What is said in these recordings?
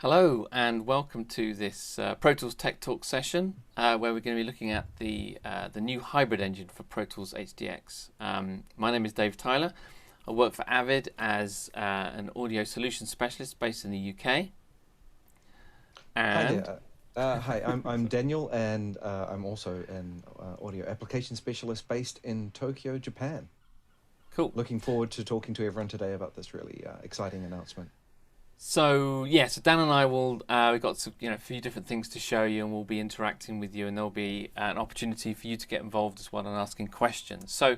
Hello and welcome to this Pro Tools Tech Talk session where we're going to be looking at the new hybrid engine for Pro Tools HDX. My name is Dave Tyler. I work for Avid as an audio solutions specialist based in the UK. And Hi there. Hi, I'm Daniel, and I'm also an audio application specialist based in Tokyo, Japan. Cool. Looking forward to talking to everyone today about this really exciting announcement. So Dan and I will we've got some, a few different things to show you, and we'll be interacting with you, and there'll be an opportunity for you to get involved as well and asking questions. So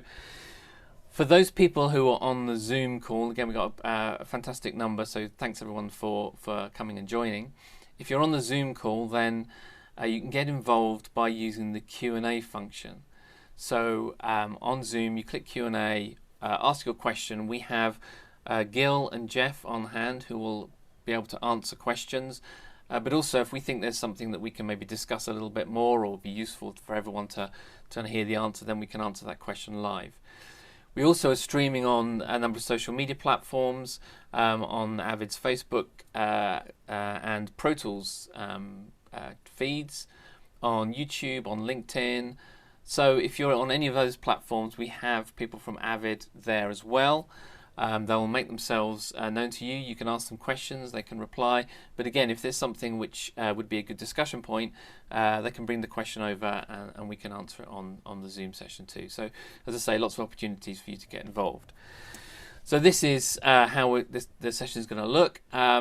for those people who are on the Zoom call, again, we've got a fantastic number, so thanks everyone for coming and joining. If you're on the Zoom call, then you can get involved by using the Q&A function. So on Zoom, you click Q&A, ask your question. We have Gil and Jeff on hand who will be able to answer questions. But also, if we think there's something that we can maybe discuss a little bit more or be useful for everyone to hear the answer, then we can answer that question live. We also are streaming on a number of social media platforms, on Avid's Facebook and Pro Tools feeds, on YouTube, on LinkedIn. So if you're on any of those platforms, we have people from Avid there as well. They'll make themselves known to you. You can ask them questions, they can reply. But again, if there's something which would be a good discussion point, they can bring the question over and we can answer it on the Zoom session too. So as I say, lots of opportunities for you to get involved. So this is how the session is going to look. I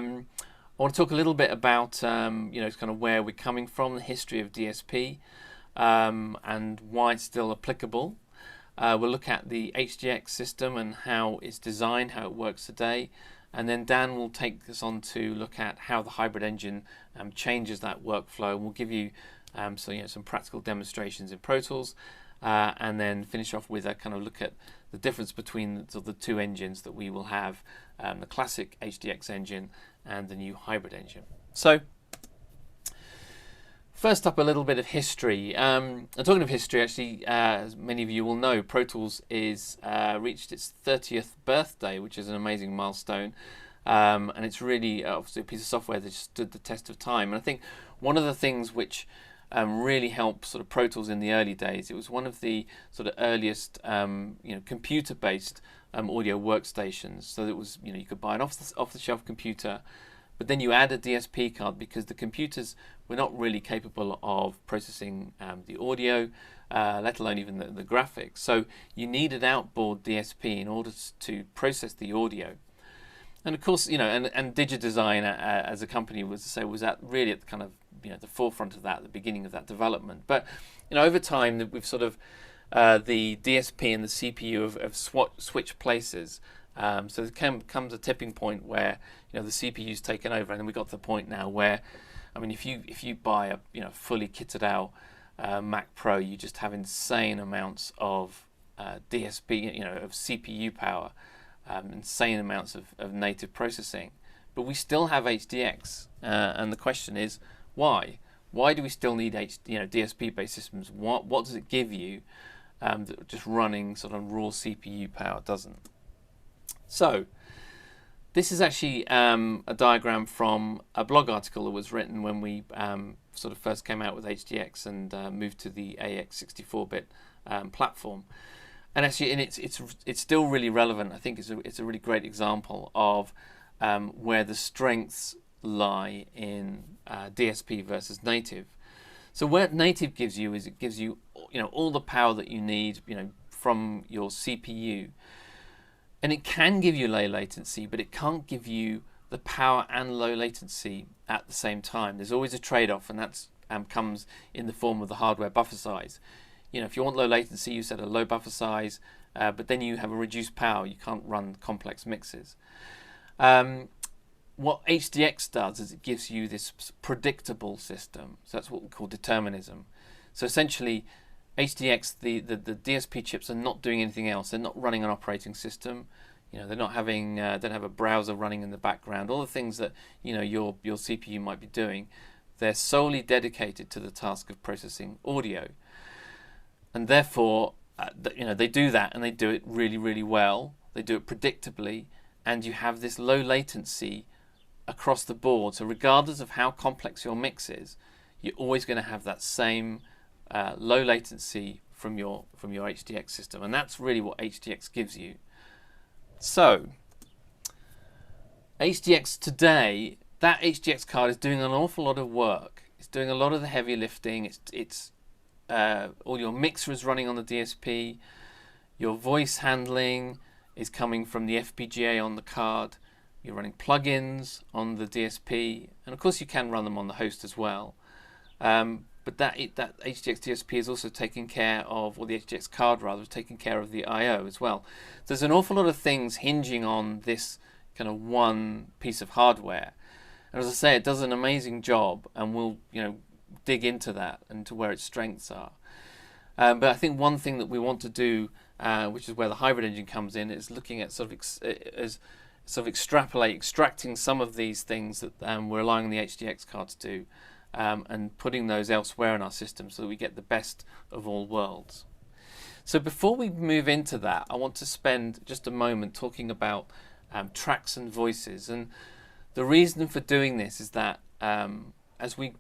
want to talk a little bit about kind of where we're coming from, the history of DSP, and why it's still applicable. We'll look at the HDX system and how it's designed, how it works today, and then Dan will take us on to look at how the hybrid engine changes that workflow. And we'll give you some practical demonstrations in Pro Tools, and then finish off with a kind of look at the difference between the two engines that we will have, the classic HDX engine and the new hybrid engine. So first up, a little bit of history. And talking of history, actually, as many of you will know, Pro Tools is reached its 30th birthday, which is an amazing milestone. And it's really obviously a piece of software that stood the test of time. And I think one of the things which really helped sort of Pro Tools in the early days, it was one of the sort of earliest computer-based audio workstations. So it was, you could buy an off-the-shelf computer, but then you add a DSP card because the computers were not really capable of processing the audio, let alone even the graphics. So you needed outboard DSP in order to process the audio. And of course, and DigiDesign as a company was really at kind of the forefront of that, the beginning of that development. But over time, we've sort of the DSP and the CPU have switched places. So there comes a tipping point where the CPU's taken over, and then we got to the point now where, I mean, if you buy a fully kitted out Mac Pro, you just have insane amounts of DSP, of CPU power, insane amounts of native processing. But we still have HDX, and the question is why? Why do we still need DSP-based systems? What does it give you that just running sort of raw CPU power doesn't? So this is actually a diagram from a blog article that was written when we sort of first came out with HDX and moved to the AX 64-bit platform. And actually, it's still really relevant. I think it's a really great example of where the strengths lie in DSP versus native. So what native gives you is it gives you all the power that you need from your CPU. And it can give you low latency, but it can't give you the power and low latency at the same time. There's always a trade-off, and that comes in the form of the hardware buffer size. If you want low latency, you set a low buffer size, but then you have a reduced power. You can't run complex mixes. What HDX does is it gives you this predictable system. So that's what we call determinism. So essentially, HDX, the DSP chips are not doing anything else. They're not running an operating system. They're not having, don't have a browser running in the background. All the things that your CPU might be doing, they're solely dedicated to the task of processing audio. And therefore, they do that, and they do it really, really well. They do it predictably, and you have this low latency across the board. So regardless of how complex your mix is, you're always going to have that same low latency from your HDX system, and that's really what HDX gives you. So HDX today, that HDX card is doing an awful lot of work. It's doing a lot of the heavy lifting. It's all your mixer is running on the DSP. Your voice handling is coming from the FPGA on the card. You're running plugins on the DSP, and of course you can run them on the host as well. But that HDX DSP is also taking care of, or the HDX card rather, is taking care of the I/O as well. So there's an awful lot of things hinging on this kind of one piece of hardware. And as I say, it does an amazing job, and we'll dig into that and to where its strengths are. But I think one thing that we want to do, which is where the hybrid engine comes in, is looking at extracting some of these things that we're allowing the HDX card to do, and putting those elsewhere in our system so that we get the best of all worlds. So before we move into that, I want to spend just a moment talking about tracks and voices. And the reason for doing this is that as we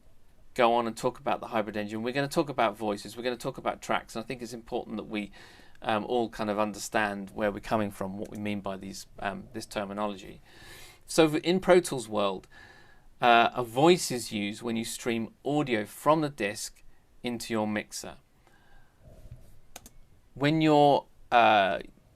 go on and talk about the hybrid engine, we're going to talk about voices, we're going to talk about tracks, and I think it's important that we all kind of understand where we're coming from, what we mean by this terminology. So in Pro Tools world, a voice is used when you stream audio from the disc into your mixer. When you're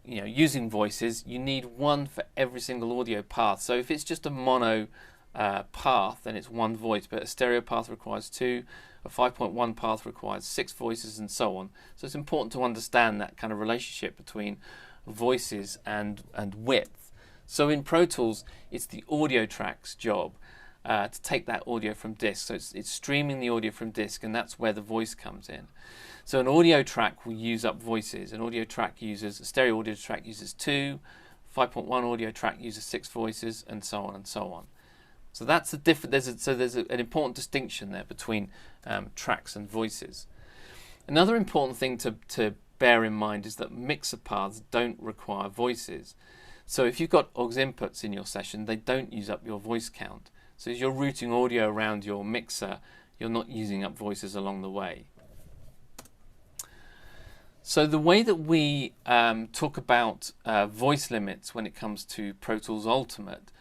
using voices, you need one for every single audio path. So if it's just a mono path, then it's one voice, but a stereo path requires two, a 5.1 path requires 6 voices, and so on. So it's important to understand that kind of relationship between voices and width. So in Pro Tools, it's the audio track's job to take that audio from disc. So it's streaming the audio from disc, and that's where the voice comes in. So an audio track will use up voices. A stereo audio track uses 2, 5.1 audio track uses 6 voices, and so on and so on. So that's there's an important distinction there between tracks and voices. Another important thing to bear in mind is that mixer paths don't require voices. So if you've got aux inputs in your session, they don't use up your voice count. So as you're routing audio around your mixer, you're not using up voices along the way. So the way that we talk about voice limits when it comes to Pro Tools Ultimate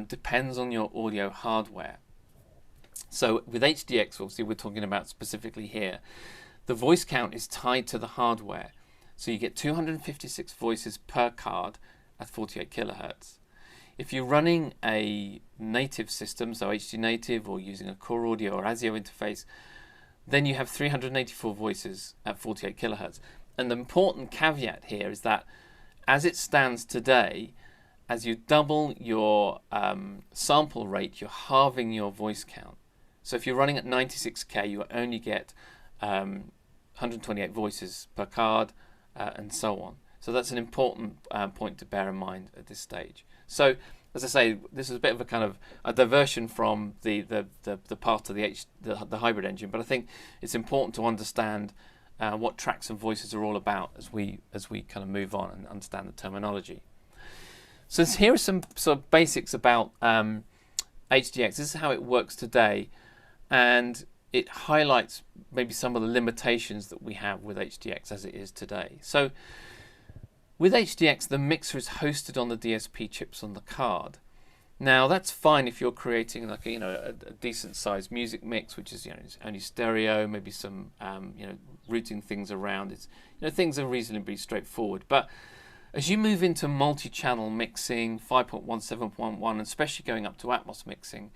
depends on your audio hardware. So with HDX, obviously we're talking about specifically here, the voice count is tied to the hardware. So you get 256 voices per card at 48 kilohertz. If you're running a native system, so HD native or using a Core Audio or ASIO interface, then you have 384 voices at 48 kilohertz. And the important caveat here is that as it stands today, as you double your sample rate, you're halving your voice count. So if you're running at 96K, you only get 128 voices per card, and so on. So that's an important point to bear in mind at this stage. So as I say, this is a bit of a kind of a diversion from the path to the hybrid engine, but I think it's important to understand what tracks and voices are all about as we kind of move on and understand the terminology. So here are some sort of basics about HDX. This is how it works today, and it highlights maybe some of the limitations that we have with HDX as it is today. So with HDX, the mixer is hosted on the DSP chips on the card. Now that's fine if you're creating like a decent sized music mix, which is it's only stereo, maybe some routing things around. It's things are reasonably straightforward. But as you move into multi-channel mixing, 5.1, 7.1, and especially going up to Atmos mixing,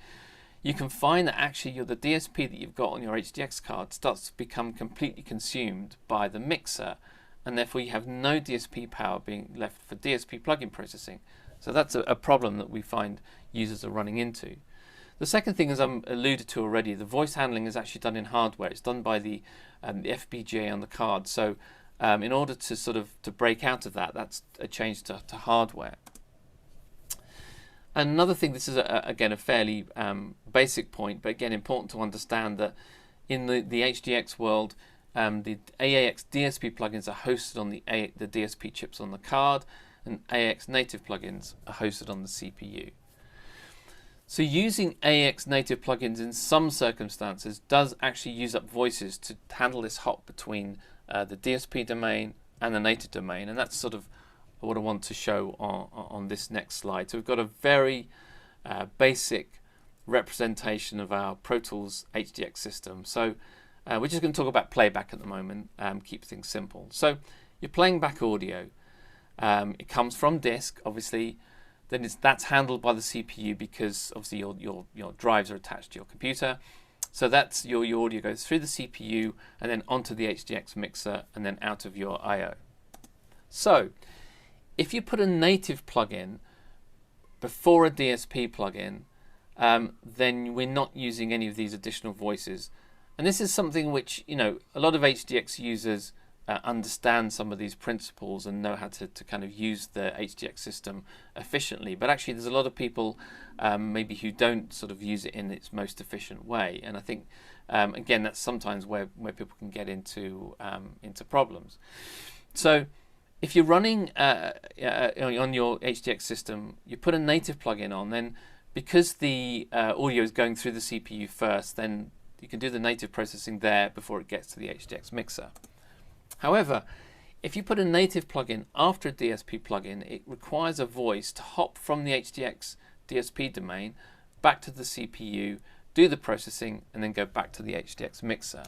you can find that actually the DSP that you've got on your HDX card starts to become completely consumed by the mixer, and therefore you have no DSP power being left for DSP plugin processing. So that's a problem that we find users are running into. The second thing, as I alluded to already, the voice handling is actually done in hardware. It's done by the FPGA on the card. So in order to break out of that, that's a change to hardware. And another thing, this is again a fairly basic point, but again important to understand that in the HDX world, the AAX DSP plugins are hosted on the DSP chips on the card, and AAX native plugins are hosted on the CPU. So using AX native plugins in some circumstances does actually use up voices to handle this hop between the DSP domain and the native domain, and that's sort of what I want to show on this next slide. So we've got a very basic representation of our Pro Tools HDX system. So we're just going to talk about playback at the moment, keep things simple. So you're playing back audio. It comes from disk, obviously. Then that's handled by the CPU because obviously your drives are attached to your computer. So that's your audio goes through the CPU and then onto the HDX mixer and then out of your I/O. So if you put a native plugin before a DSP plugin, then we're not using any of these additional voices. And this is something which, you know, a lot of HDX users understand some of these principles and know how to kind of use the HDX system efficiently. But actually there's a lot of people maybe who don't sort of use it in its most efficient way. And I think, again, that's sometimes where people can get into problems. So if you're running on your HDX system, you put a native plugin on, then because the audio is going through the CPU first, then you can do the native processing there before it gets to the HDX mixer. However, if you put a native plugin after a DSP plugin, it requires a voice to hop from the HDX DSP domain back to the CPU, do the processing, and then go back to the HDX mixer.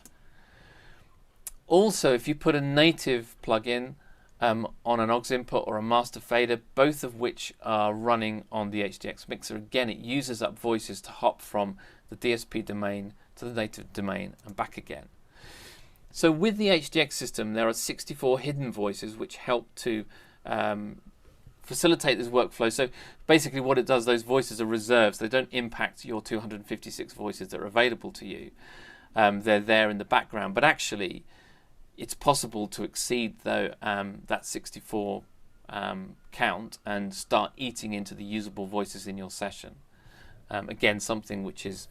Also, if you put a native plugin on an aux input or a master fader, both of which are running on the HDX mixer, again, it uses up voices to hop from the DSP domain to the native domain and back again. So with the HDX system, there are 64 hidden voices which help to facilitate this workflow. So basically what it does, those voices are reserved. So they don't impact your 256 voices that are available to you. They're there in the background, but actually it's possible to exceed that 64 count and start eating into the usable voices in your session. Again, something which is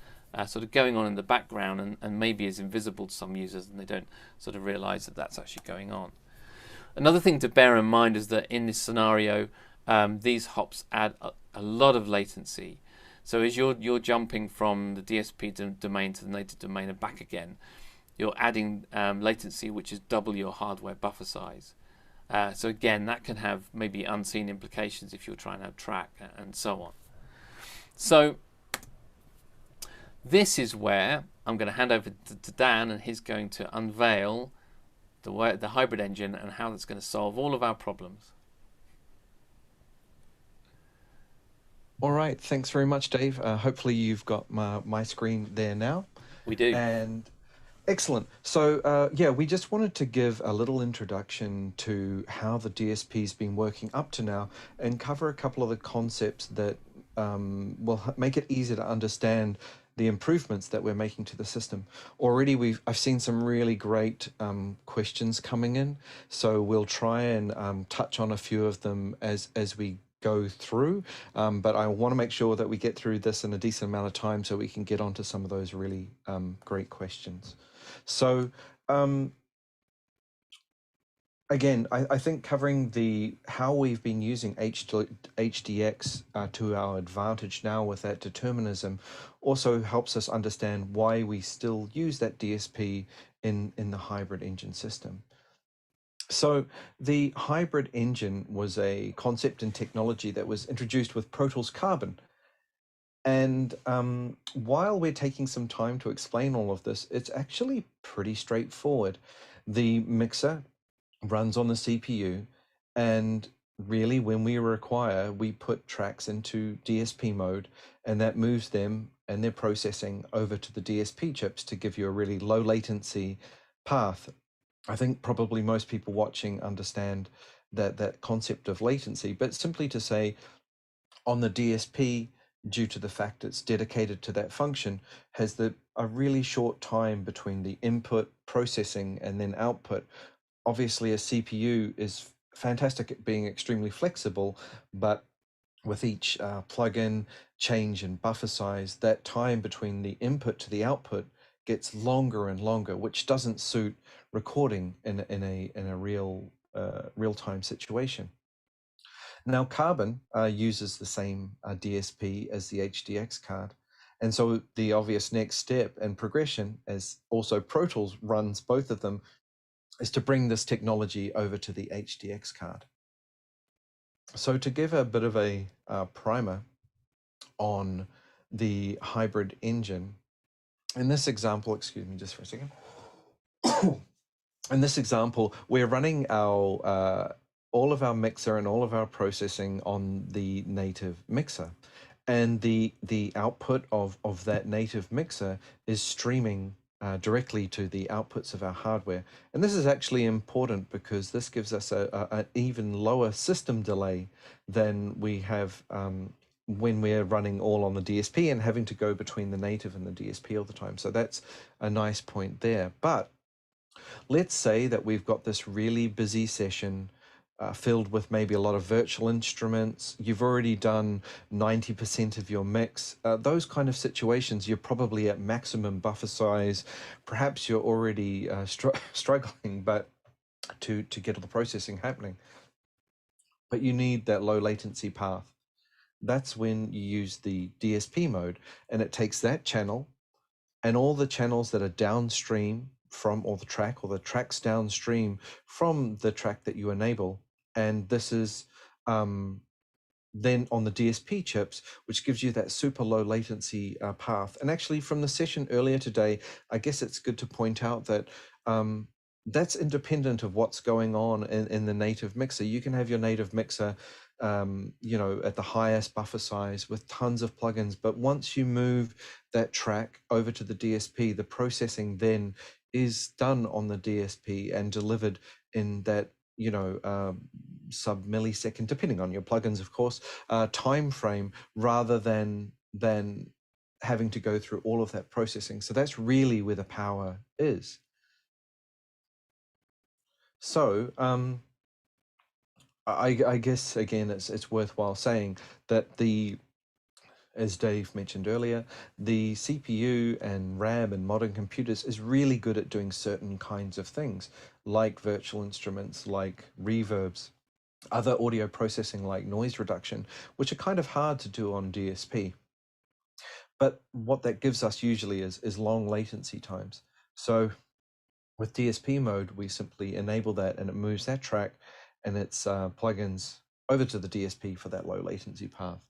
sort of going on in the background and maybe is invisible to some users, and they don't sort of realize that that's actually going on. Another thing to bear in mind is that in this scenario, these hops add a lot of latency. So as you're jumping from the DSP domain to the native domain and back again, you're adding latency which is double your hardware buffer size. So again, that can have maybe unseen implications if you're trying to track and so on. So this is where I'm going to hand over to Dan, and he's going to unveil the hybrid engine and how that's going to solve all of our problems. All right, thanks very much, Dave. Hopefully you've got my screen there now. We do. And excellent. So yeah, we just wanted to give a little introduction to how the DSP's been working up to now and cover a couple of the concepts that will make it easier to understand the improvements that we're making to the system. Already I've seen some really great questions coming in, so we'll try and touch on a few of them as we go through, but I want to make sure that we get through this in a decent amount of time so we can get onto some of those really great questions. So again, I think covering how we've been using HDX to our advantage now with that determinism also helps us understand why we still use that DSP in the hybrid engine system. So the hybrid engine was a concept and technology that was introduced with Pro Tools Carbon. And while we're taking some time to explain all of this, it's actually pretty straightforward. The mixer runs on the CPU, and really when we require, we put tracks into DSP mode, and that moves them and their processing over to the DSP chips to give you a really low latency path. I think probably most people watching understand that concept of latency, but simply to say on the DSP, due to the fact it's dedicated to that function, has a really short time between the input processing and then output. Obviously a CPU is fantastic at being extremely flexible, but with each plugin change in buffer size, that time between the input to the output gets longer and longer, which doesn't suit recording in a real time situation. Now, Carbon uses the same DSP as the HDX card. And so the obvious next step and progression, as also Pro Tools runs both of them, is to bring this technology over to the HDX card. So to give a bit of a primer on the hybrid engine, in this example, excuse me just for a second. In this example, we're running our all of our mixer and all of our processing on the native mixer. And the output of that native mixer is streaming directly to the outputs of our hardware. And this is actually important because this gives us an even lower system delay than we have when we're running all on the DSP and having to go between the native and the DSP all the time. So that's a nice point there. But let's say that we've got this really busy session filled with maybe a lot of virtual instruments. You've already done 90% of your mix. Those kind of situations, you're probably at maximum buffer size. Perhaps you're already struggling but to get all the processing happening. But you need that low latency path. That's when you use the DSP mode, and it takes that channel and all the channels that are downstream from, or the tracks downstream from the track that you enable. And this is then on the DSP chips, which gives you that super low latency path. And actually from the session earlier today, I guess it's good to point out that that's independent of what's going on in the native mixer. You can have your native mixer at the highest buffer size with tons of plugins, but once you move that track over to the DSP, the processing then is done on the DSP and delivered in that sub millisecond, depending on your plugins, of course, time frame, rather than having to go through all of that processing. So that's really where the power is. So I guess, again, it's worthwhile saying that as Dave mentioned earlier, the CPU and RAM in modern computers is really good at doing certain kinds of things, like virtual instruments, like reverbs, other audio processing like noise reduction, which are kind of hard to do on DSP. But what that gives us usually is long latency times. So with DSP mode, we simply enable that and it moves that track and its plugins over to the DSP for that low latency path.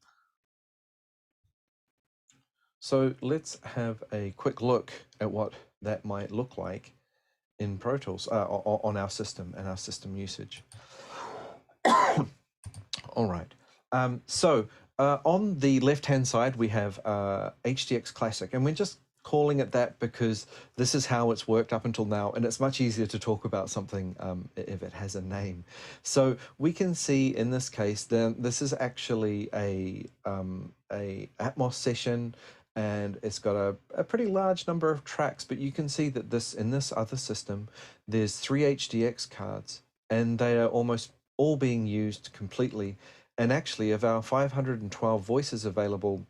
So let's have a quick look at what that might look like in Pro Tools on our system and our system usage. All right. So on the left-hand side, we have HDX Classic, and we're just calling it that because this is how it's worked up until now, and it's much easier to talk about something if it has a name. So we can see in this case, this is actually a Atmos session, and it's got a pretty large number of tracks, but you can see that in this other system, there's 3 HDX cards, and they are almost all being used completely. And actually, of our 512 voices available,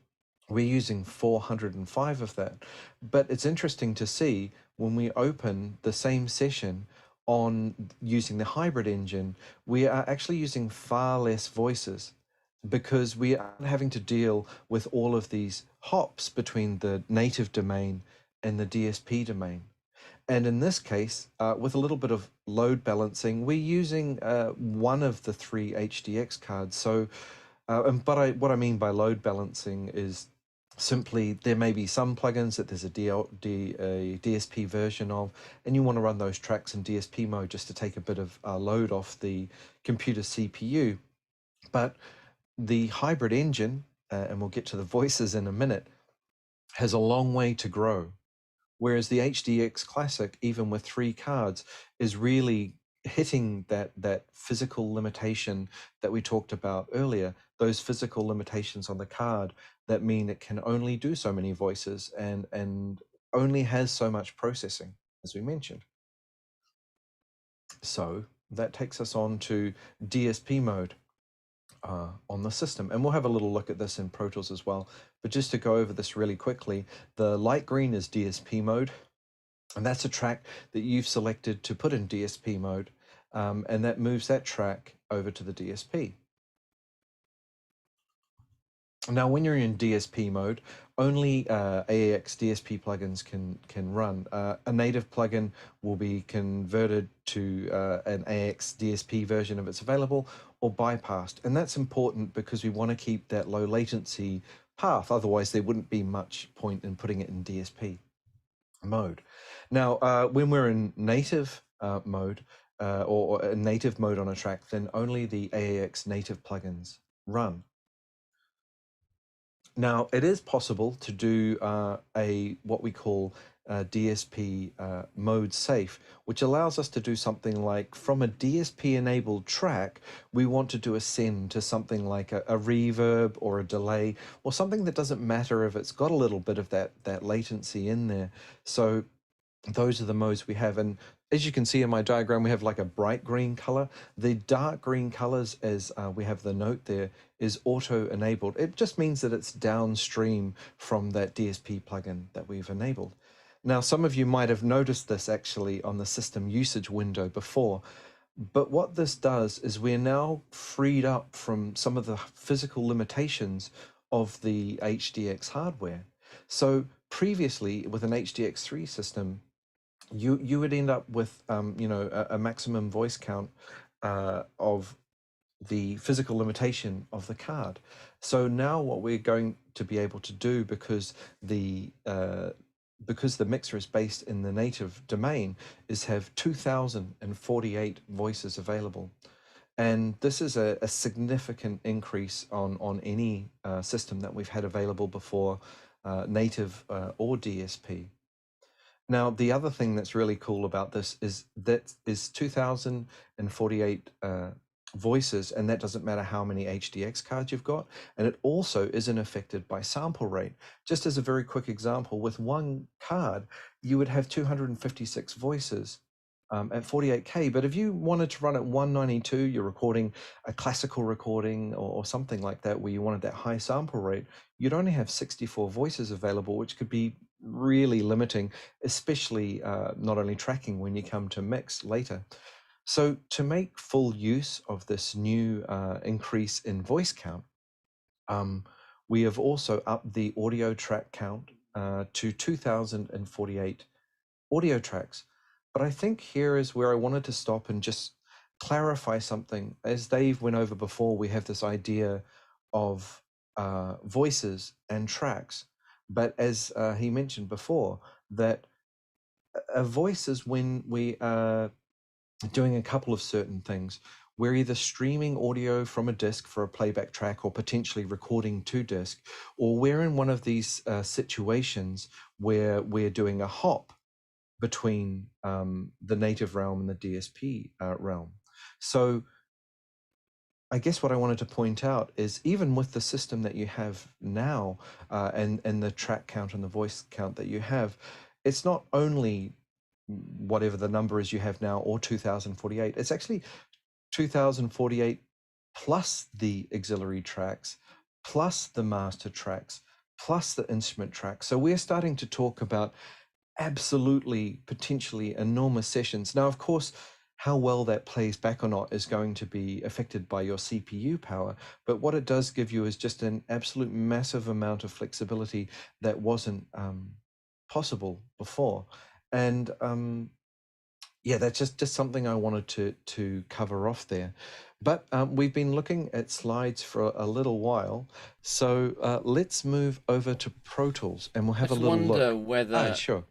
we're using 405 of that. But it's interesting to see when we open the same session on using the hybrid engine, we are actually using far less voices because we aren't having to deal with all of these hops between the native domain and the DSP domain. And in this case, with a little bit of load balancing, we're using one of the 3 HDX cards. So, what I mean by load balancing is simply there may be some plugins that there's a DSP version of, and you want to run those tracks in DSP mode just to take a bit of load off the computer CPU. But the hybrid engine, and we'll get to the voices in a minute, has a long way to grow. Whereas the HDX Classic, even with 3 cards, is really hitting that physical limitation that we talked about earlier, those physical limitations on the card that mean it can only do so many voices and only has so much processing, as we mentioned. So that takes us on to DSP mode on the system. And we'll have a little look at this in Pro Tools as well. But just to go over this really quickly, the light green is DSP mode. And that's a track that you've selected to put in DSP mode. And that moves that track over to the DSP. Now, when you're in DSP mode, only AAX DSP plugins can run. A native plugin will be converted to an AAX DSP version if it's available, or bypassed. And that's important because we want to keep that low latency path. Otherwise, there wouldn't be much point in putting it in DSP mode. Now, when we're in native mode or a native mode on a track, then only the AAX native plugins run. Now, it is possible to do what we call DSP mode safe, which allows us to do something like from a DSP enabled track, we want to do a send to something like a reverb or a delay or something that doesn't matter if it's got a little bit of that latency in there. So those are the modes we have. And as you can see in my diagram, we have like a bright green color. The dark green colors, as we have the note there, is auto enabled. It just means that it's downstream from that DSP plugin that we've enabled. Now, some of you might have noticed this actually on the system usage window before, but what this does is we're now freed up from some of the physical limitations of the HDX hardware. So previously with an HDX3 system, you would end up with a maximum voice count of the physical limitation of the card. So now what we're going to be able to do, because the mixer is based in the native domain, is have 2048 voices available. And this is a significant increase on any system that we've had available before, native or DSP. Now, the other thing that's really cool about this is 2048 voices, and that doesn't matter how many HDX cards you've got, and it also isn't affected by sample rate. Just as a very quick example, with one card, you would have 256 voices at 48K, but if you wanted to run at 192, you're recording a classical recording or something like that where you wanted that high sample rate, you'd only have 64 voices available, which could be really limiting, especially not only tracking when you come to mix later. So to make full use of this new increase in voice count, we have also upped the audio track count to 2048 audio tracks. But I think here is where I wanted to stop and just clarify something. As Dave went over before, we have this idea of voices and tracks. But as he mentioned before, that a voice is when we are doing a couple of certain things. We're either streaming audio from a disk for a playback track or potentially recording to disk, or we're in one of these situations where we're doing a hop between the native realm and the DSP realm. So I guess what I wanted to point out is even with the system that you have now and the track count and the voice count that you have, it's not only whatever the number is you have now or 2048, it's actually 2048 plus the auxiliary tracks, plus the master tracks, plus the instrument tracks. So we're starting to talk about absolutely potentially enormous sessions. Now, of course, how well that plays back or not is going to be affected by your CPU power, but what it does give you is just an absolute massive amount of flexibility that wasn't possible before. And yeah, that's just something I wanted to cover off there. But we've been looking at slides for a little while, so let's move over to Pro Tools and we'll have a little look. Sure.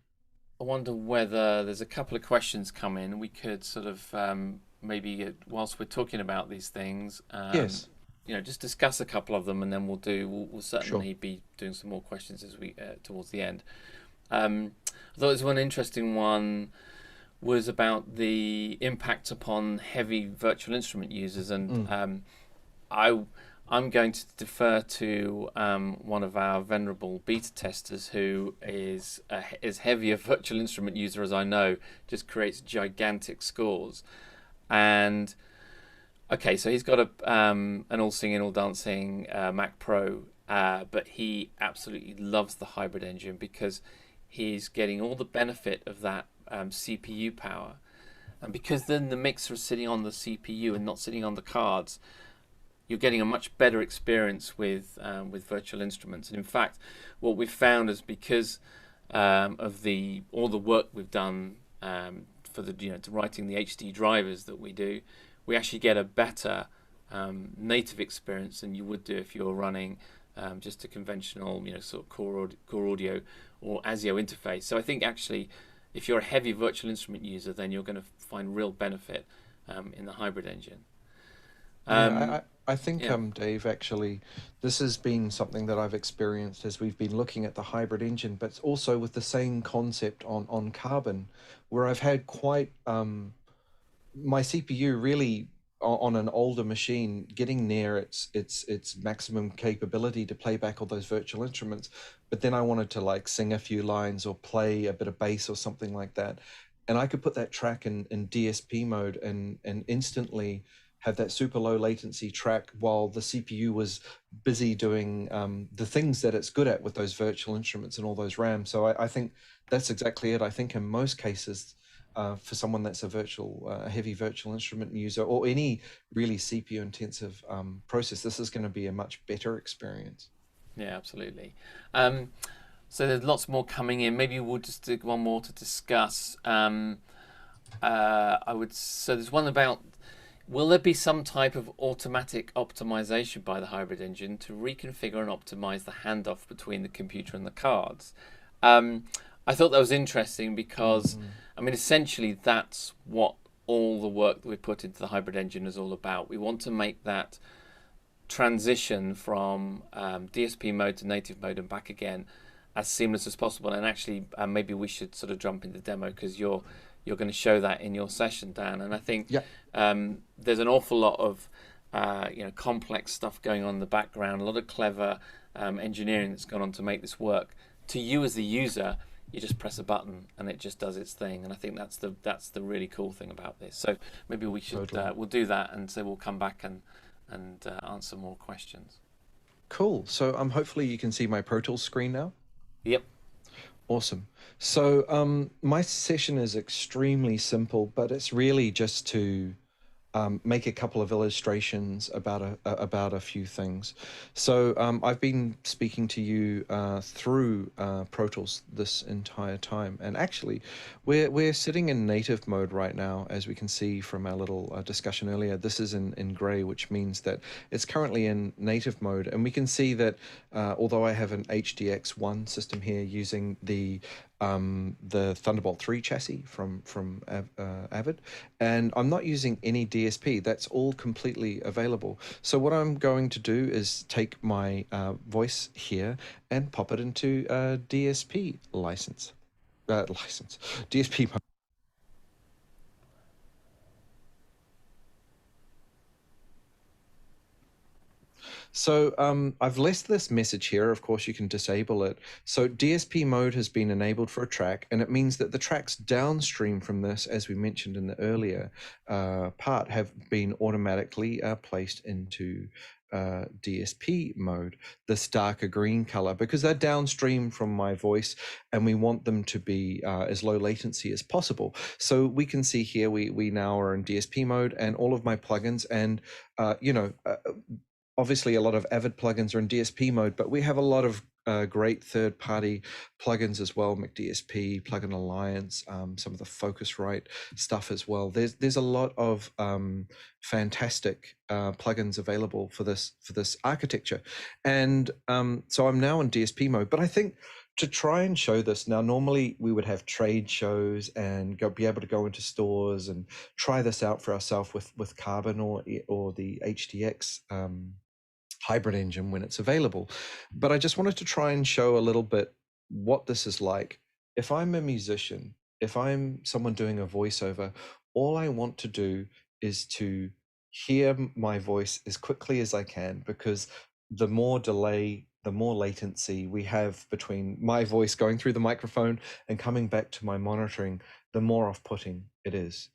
I wonder whether there's a couple of questions come in. We could sort of maybe whilst we're talking about these things, Yes. just discuss a couple of them, and then we'll certainly Sure. be doing some more questions as we towards the end. I thought there was one interesting one was about the impact upon heavy virtual instrument users, and I'm going to defer to one of our venerable beta testers who is as heavy a virtual instrument user as I know, just creates gigantic scores. And okay, so he's got an all singing, all dancing Mac Pro, but he absolutely loves the hybrid engine because he's getting all the benefit of that CPU power. And because then the mixer is sitting on the CPU and not sitting on the cards, you're getting a much better experience with virtual instruments. And in fact, what we've found is because of all the work we've done for the to writing the HD drivers that we do, we actually get a better native experience than you would do if you're running just a conventional sort of core audio or ASIO interface. So I think actually, if you're a heavy virtual instrument user, then you're going to find real benefit in the hybrid engine. Yeah, I think, Yeah. Dave, actually, this has been something that I've experienced as we've been looking at the hybrid engine, but also with the same concept on carbon, where I've had quite my CPU really on an older machine getting near its maximum capability to play back all those virtual instruments, but then I wanted to like sing a few lines or play a bit of bass or something like that, and I could put that track in DSP mode and instantly have that super low latency track while the CPU was busy doing the things that it's good at with those virtual instruments and all those RAM. So I think that's exactly it. I think in most cases, for someone that's a heavy virtual instrument user or any really CPU intensive process, this is going to be a much better experience. Yeah, absolutely. So there's lots more coming in. Maybe we'll just do one more to discuss. So there's one about, will there be some type of automatic optimization by the hybrid engine to reconfigure and optimize the handoff between the computer and the cards? I thought that was interesting because, I mean, essentially that's what all the work that we put into the hybrid engine is all about. We want to make that transition from DSP mode to native mode and back again as seamless as possible. And actually, maybe we should sort of jump into demo because you're going to show that in your session, Dan. And I think Yeah. there's an awful lot of complex stuff going on in the background, a lot of clever engineering that's gone on to make this work. To you as the user, you just press a button and it just does its thing. And I think that's the really cool thing about this. So maybe we should we'll do that, and so we'll come back and answer more questions. Cool. So hopefully you can see my Pro Tools screen now. Yep. Awesome. So my session is extremely simple, but it's really just to make a couple of illustrations about a few things. So I've been speaking to you through Pro Tools this entire time, and actually, we're sitting in native mode right now, as we can see from our little discussion earlier. This is in gray, which means that it's currently in native mode, and we can see that although I have an HDX One system here using the Thunderbolt 3 chassis from Avid, and I'm not using any DSP. That's all completely available. So what I'm going to do is take my voice here and pop it into a DSP DSP mode. So I've left this message here. Of course, you can disable it. So DSP mode has been enabled for a track, and it means that the tracks downstream from this, as we mentioned in the earlier part, have been automatically placed into DSP mode, this darker green color, because they're downstream from my voice and we want them to be as low latency as possible. So we can see here we now are in DSP mode, and all of my plugins and obviously a lot of Avid plugins are in DSP mode, but we have a lot of great third-party plugins as well, McDSP, Plugin Alliance, some of the Focusrite stuff as well. There's a lot of fantastic plugins available for this architecture, and so I'm now in DSP mode. But I think to try and show this now, normally we would have trade shows and be able to go into stores and try this out for ourselves with Carbon or the HDX hybrid engine when it's available. But I just wanted to try and show a little bit what this is like. If I'm a musician, if I'm someone doing a voiceover, all I want to do is to hear my voice as quickly as I can, because the more delay, the more latency we have between my voice going through the microphone and coming back to my monitoring, the more off-putting it is.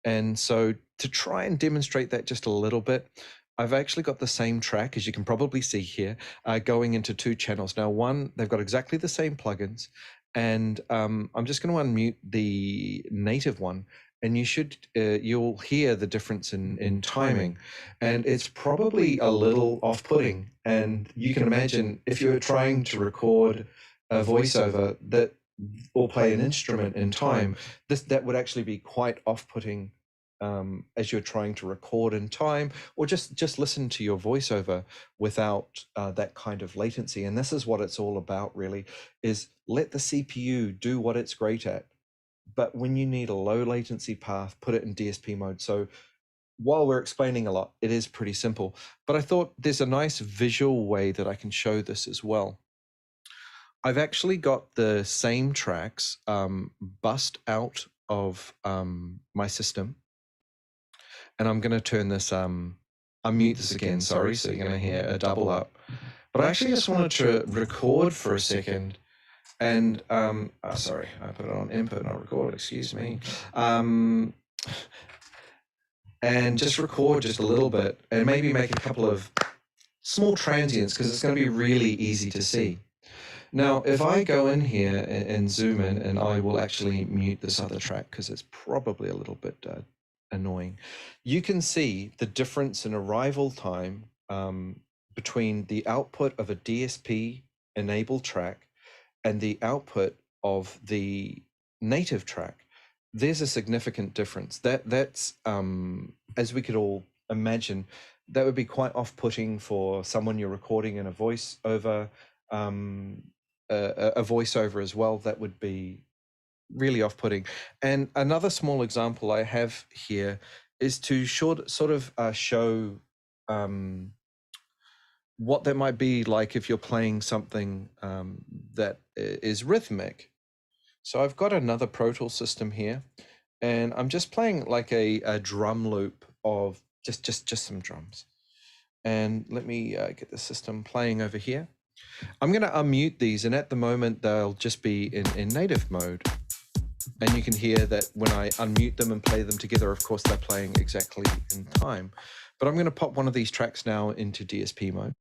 And so to try and demonstrate that just a little bit, I've actually got the same track, as you can probably see here, going into two channels. Now, one, they've got exactly the same plugins, and I'm just going to unmute the native one, and you'll hear the difference in timing, and it's probably a little off-putting. And you can imagine if you're trying to record a voiceover that or play an instrument in time, that would actually be quite off-putting as you're trying to record in time, or just listen to your voiceover without that kind of latency. And this is what it's all about, really, is let the CPU do what it's great at. But when you need a low latency path, put it in DSP mode. So while we're explaining a lot, it is pretty simple. But I thought there's a nice visual way that I can show this as well. I've actually got the same tracks bust out of my system. And I'm going to turn this, unmute this again, sorry, so you're going to hear a double up. But I actually just wanted to record for a second. And, sorry, I put it on input, not record, excuse me. And just record just a little bit and maybe make a couple of small transients, because it's going to be really easy to see. Now, if I go in here and zoom in, and I will actually mute this other track because it's probably a little bit annoying, you can see the difference in arrival time between the output of a DSP enabled track and the output of the native track. There's a significant difference. That's as we could all imagine, that would be quite off-putting for someone you're recording in a voiceover, a voiceover as well. That would be really off-putting. And another small example I have here is to sort of show what that might be like if you're playing something that is rhythmic. So I've got another Pro Tools system here, and I'm just playing like a drum loop of just some drums. And let me get the system playing over here. I'm going to unmute these, and at the moment they'll just be in native mode. And you can hear that when I unmute them and play them together, of course, they're playing exactly in time. But I'm going to pop one of these tracks now into DSP mode.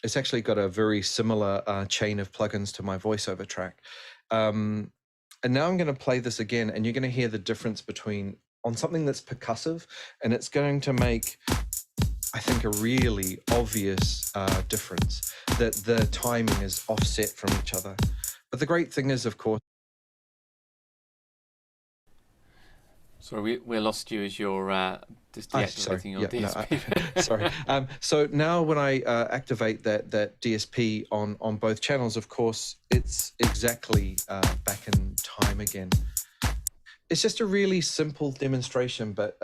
It's actually got a very similar chain of plugins to my voiceover track. And now I'm going to play this again, and you're going to hear the difference between on something that's percussive, and it's going to make, I think, a really obvious difference, that the timing is offset from each other. But the great thing is, of course... Sorry, we lost you as you're just deactivating your DSP. No, sorry. So now when I activate that DSP on both channels, of course, it's exactly back in time again. It's just a really simple demonstration, but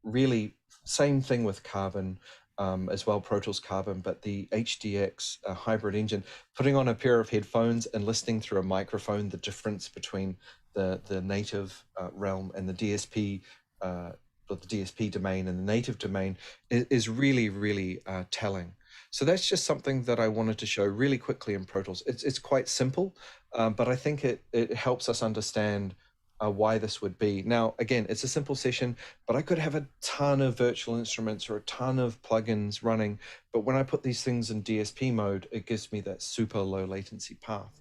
really same thing with Carbon as well, Pro Tools Carbon, but the HDX hybrid engine, putting on a pair of headphones and listening through a microphone, the difference between the native realm and the DSP, the DSP domain and the native domain is really, really telling. So that's just something that I wanted to show really quickly in Pro Tools. It's quite simple, but I think it helps us understand why this would be. Now, again, it's a simple session, but I could have a ton of virtual instruments or a ton of plugins running. But when I put these things in DSP mode, it gives me that super low latency path.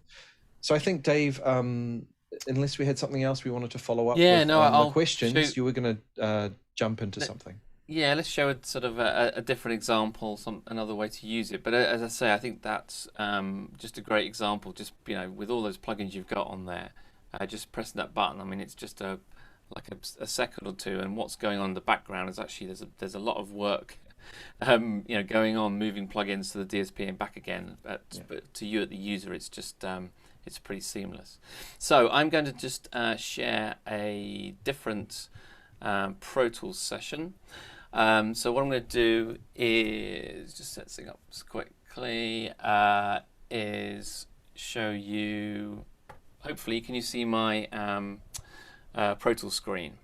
So I think, Dave, unless we had something else we wanted to follow up with on the questions, you were going to jump into something. Yeah, let's show a sort of a different example, another way to use it. But as I say, I think that's just a great example. Just with all those plugins you've got on there, just pressing that button. I mean, it's just like a second or two, and what's going on in the background is actually there's a lot of work, going on, moving plugins to the DSP and back again. But to you, at the user, it's just it's pretty seamless. So I'm going to just share a different Pro Tools session. So what I'm going to do is just set this up quickly. Is show you. Hopefully, can you see my Pro Tools screen?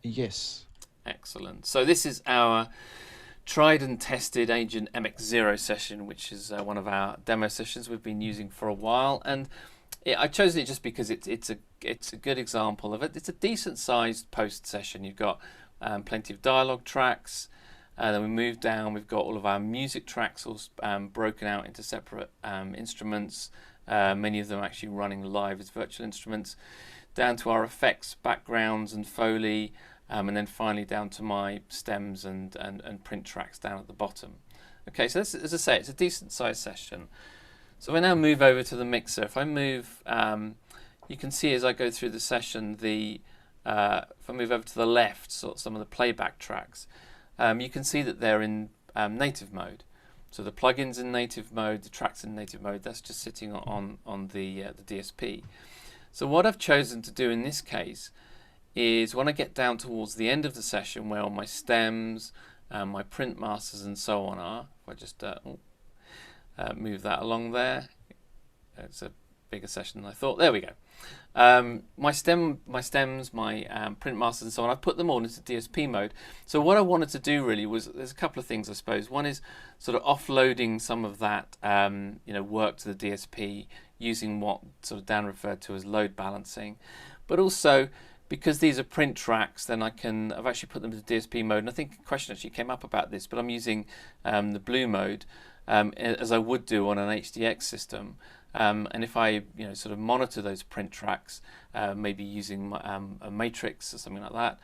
Yes. Excellent. So this is our tried and tested Agent MX0 session, which is one of our demo sessions we've been using for a while, and I chose it just because it's a good example of it. It's a decent sized post session. You've got plenty of dialogue tracks. Then we move down. We've got all of our music tracks all broken out into separate instruments. many of them actually running live as virtual instruments, down to our effects, backgrounds and Foley, and then finally down to my stems and print tracks down at the bottom. Okay, so this, as I say, it's a decent sized session. So I now move over to the mixer. If I move, you can see as I go through the session, if I move over to the left, so some of the playback tracks, you can see that they're in native mode. So the plugins in native mode, the tracks in native mode, that's just sitting on the DSP. So what I've chosen to do in this case is when I get down towards the end of the session where all my stems, my print masters and so on are, if I just move that along there, it's a bigger session than I thought. There we go. My stems, my print masters and so on, I've put them all into DSP mode. So what I wanted to do really was, there's a couple of things I suppose. One is sort of offloading some of that work to the DSP using what sort of Dan referred to as load balancing. But also, because these are print tracks, then I've actually put them into DSP mode. And I think a question actually came up about this, but I'm using the blue mode as I would do on an HDX system. And if I sort of monitor those print tracks, maybe using a matrix or something like that,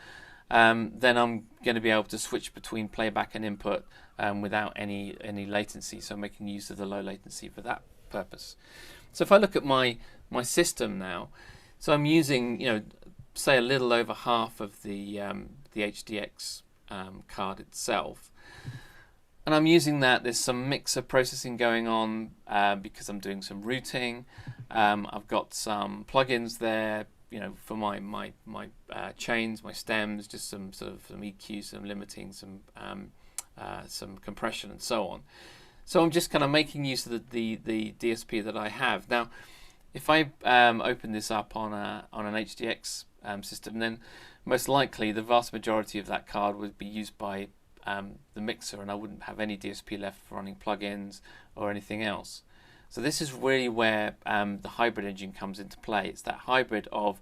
then I'm going to be able to switch between playback and input without any latency. So I'm making use of the low latency for that purpose. So if I look at my system now, so I'm using say a little over half of the HDX card itself. And I'm using that. There's some mixer processing going on because I'm doing some routing. I've got some plugins there, for my chains, my stems, just some EQ, some limiting, some compression, and so on. So I'm just kind of making use of the DSP that I have now. If I open this up on an HDX system, then most likely the vast majority of that card would be used by the mixer, and I wouldn't have any DSP left for running plugins or anything else. So this is really where the hybrid engine comes into play. It's that hybrid of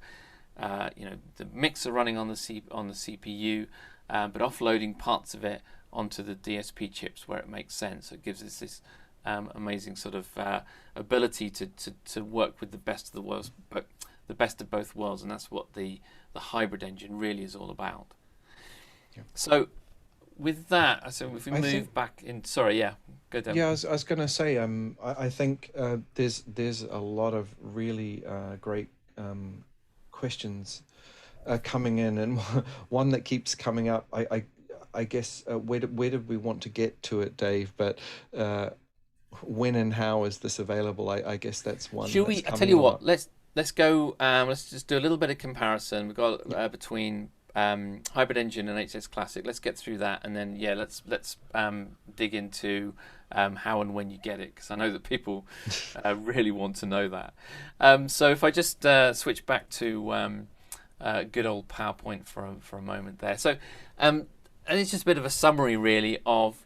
the mixer running on the CPU, but offloading parts of it onto the DSP chips where it makes sense. So it gives us this amazing sort of ability to work with the best of the worlds, but the best of both worlds, and that's what the hybrid engine really is all about. Yeah. So with that, so if we move back in, sorry, yeah, go down. Yeah, I was going to say, I think there's a lot of really great questions coming in, and one that keeps coming up. I guess where did we want to get to it, Dave? But when and how is this available? I guess that's one. Should we? I tell you what. Let's go. Let's just do a little bit of comparison. We've got between hybrid engine and HDX Classic. Let's get through that, and then let's dig into how and when you get it, because I know that people really want to know that. So if I just switch back to good old PowerPoint for a moment there. So and it's just a bit of a summary really of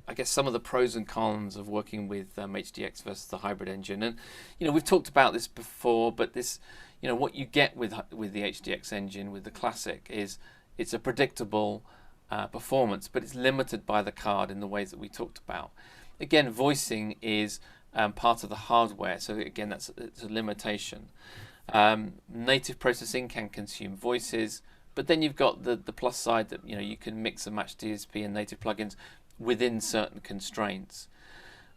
I guess some of the pros and cons of working with HDX versus the hybrid engine. And we've talked about this before, but this what you get with the HDX engine, with the Classic, is it's a predictable performance, but it's limited by the card in the ways that we talked about. Again, voicing is part of the hardware, so again it's a limitation. Native processing can consume voices, but then you've got the plus side that you can mix and match DSP and native plugins within certain constraints.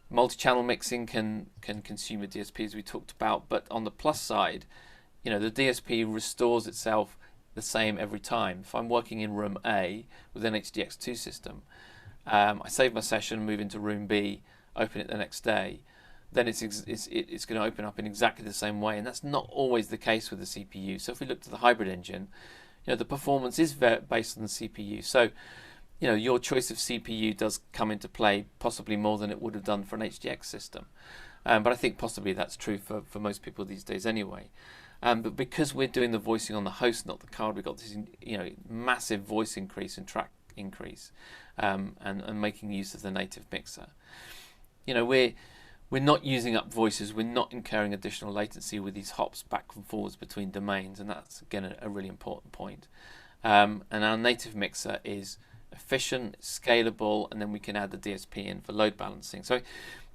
Multi-channel mixing can consume a DSP, as we talked about, but on the plus side, the DSP restores itself the same every time. If I'm working in room A with an HDX2 system, I save my session, move into room B, open it the next day, then it's going to open up in exactly the same way, and that's not always the case with the CPU. So if we look to the hybrid engine, the performance is based on the CPU. So your choice of CPU does come into play possibly more than it would have done for an HDX system. But I think possibly that's true for most people these days anyway. But because we're doing the voicing on the host, not the card, we've got this massive voice increase and track increase, and making use of the native mixer. We're not using up voices, we're not incurring additional latency with these hops back and forwards between domains, and that's again a really important point. And our native mixer is efficient, scalable, and then we can add the DSP in for load balancing. So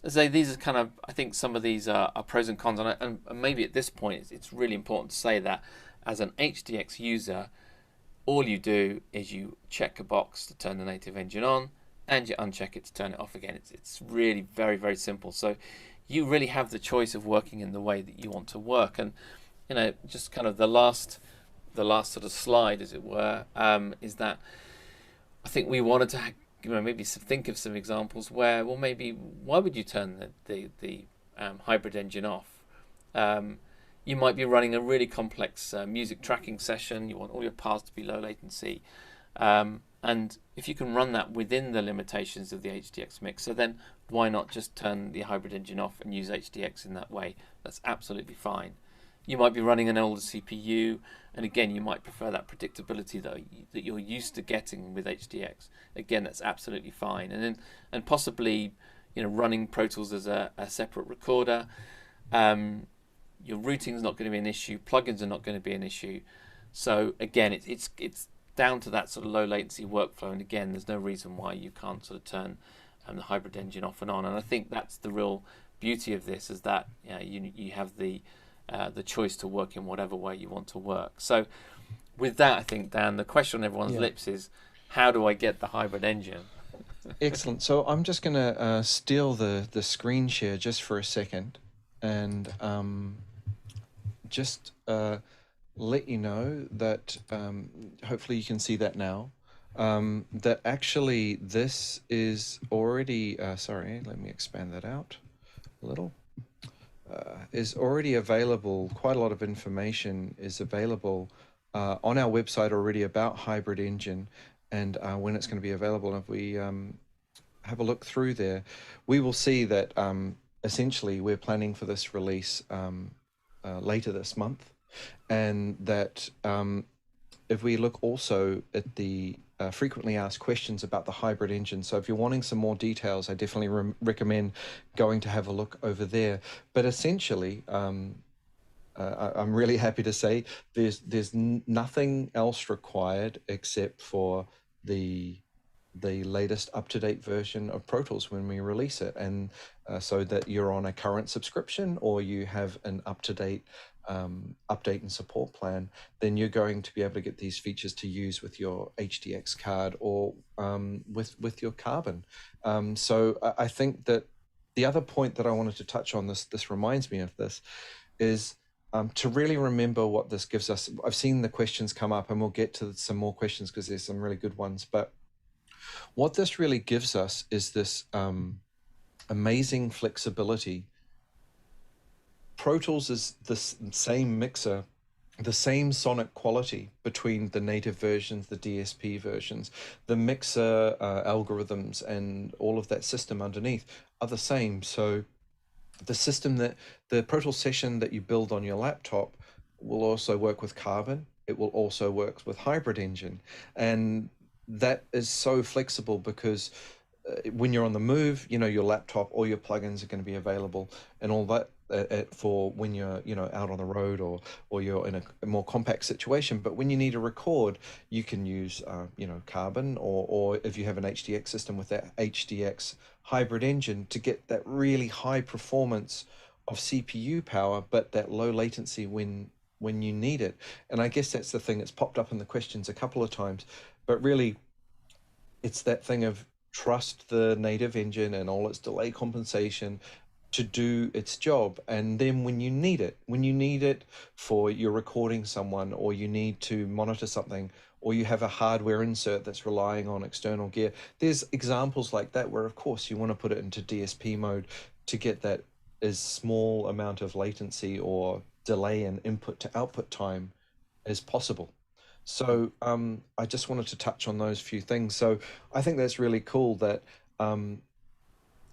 as I say, these are kind of, I think some of these are pros and cons, and maybe at this point it's really important to say that as an HDX user, all you do is you check a box to turn the native engine on, and you uncheck it to turn it off again. It's really very, very simple. So you really have the choice of working in the way that you want to work. And just kind of the last sort of slide, as it were, is that I think we wanted to maybe think of some examples where, well, maybe why would you turn the hybrid engine off? You might be running a really complex music tracking session. You want all your paths to be low latency. And if you can run that within the limitations of the HDX mixer, then why not just turn the hybrid engine off and use HDX in that way? That's absolutely fine. You might be running an older CPU, and again, you might prefer that predictability that you're used to getting with HDX. Again, that's absolutely fine. And possibly, running Pro Tools as a separate recorder. Your routing is not going to be an issue. Plugins are not going to be an issue. So again, it's down to that sort of low latency workflow. And again, there's no reason why you can't sort of turn the hybrid engine off and on. And I think that's the real beauty of this, is that you have the choice to work in whatever way you want to work. So with that, I think, Dan, the question on everyone's lips is, how do I get the hybrid engine? Excellent. So I'm just going to steal the screen share just for a second, and just let you know that hopefully you can see that now. That actually this is already, sorry, let me expand that out a little. Is already available. Quite a lot of information is available on our website already about hybrid engine, and when it's going to be available. And if we have a look through there, we will see that essentially we're planning for this release later this month, and that if we look also at the frequently asked questions about the hybrid engine. So if you're wanting some more details, I definitely recommend going to have a look over there. But essentially, I'm really happy to say there's nothing else required except for the latest up-to-date version of Pro Tools when we release it, and so that you're on a current subscription or you have an up-to-date update and support plan, then you're going to be able to get these features to use with your HDX card or with your Carbon. So I think that the other point that I wanted to touch on, this reminds me of this, is to really remember what this gives us. I've seen the questions come up, and we'll get to some more questions because there's some really good ones, but what this really gives us is this amazing flexibility. Pro Tools is the same mixer, the same sonic quality between the native versions, the DSP versions, the mixer algorithms, and all of that system underneath are the same. So the system that the Pro Tools session that you build on your laptop will also work with Carbon. It will also work with Hybrid Engine, and that is so flexible because when you're on the move, your laptop or your plugins are going to be available, and all that for when you're out on the road or you're in a more compact situation. But when you need to record, you can use Carbon, or if you have an HDX system with that HDX hybrid engine, to get that really high performance of CPU power, but that low latency when you need it. And I guess that's the thing that's popped up in the questions a couple of times, but really it's that thing of trust the native engine and all its delay compensation to do its job. And then when you need it for you're recording someone, or you need to monitor something, or you have a hardware insert that's relying on external gear, there's examples like that where of course you want to put it into DSP mode to get that as small amount of latency or delay in input to output time as possible. So I just wanted to touch on those few things. So I think that's really cool that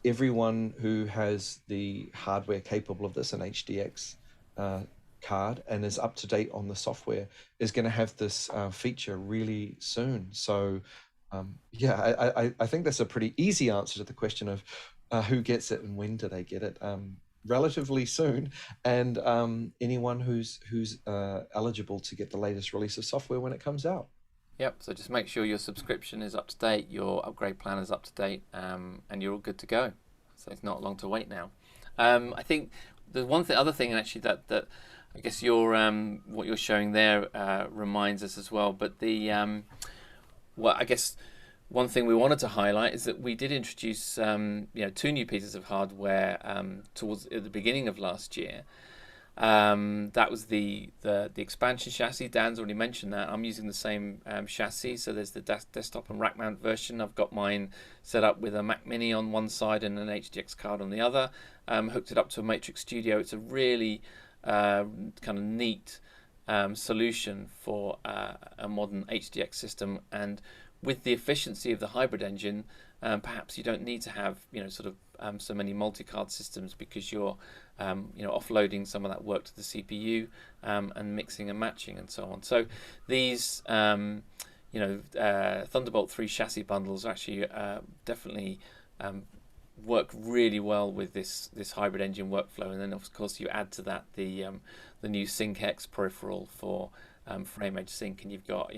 everyone who has the hardware capable of this, an HDX card, and is up to date on the software, is going to have this feature really soon. So yeah, I think that's a pretty easy answer to the question of who gets it and when do they get it. Relatively soon, and anyone who's eligible to get the latest release of software when it comes out. Yep, so just make sure your subscription is up to date, your upgrade plan is up to date, and you're all good to go. So it's not long to wait now. I think the other thing actually that I guess what you're showing there reminds us as well. But well, I guess one thing we wanted to highlight is that we did introduce two new pieces of hardware towards at the beginning of last year. That was the expansion chassis. Dan's already mentioned that. I'm using the same chassis. So there's the desktop and rack mount version. I've got mine set up with a Mac Mini on one side and an HDX card on the other. Hooked it up to a Matrix Studio. It's a really kind of neat solution for a modern HDX system, and with the efficiency of the hybrid engine, perhaps you don't need to have so many multi-card systems, because you're offloading some of that work to the CPU and mixing and matching and so on. So these Thunderbolt 3 chassis bundles actually definitely work really well with this hybrid engine workflow. And then of course you add to that the new SyncX peripheral for frame edge sync, and you've got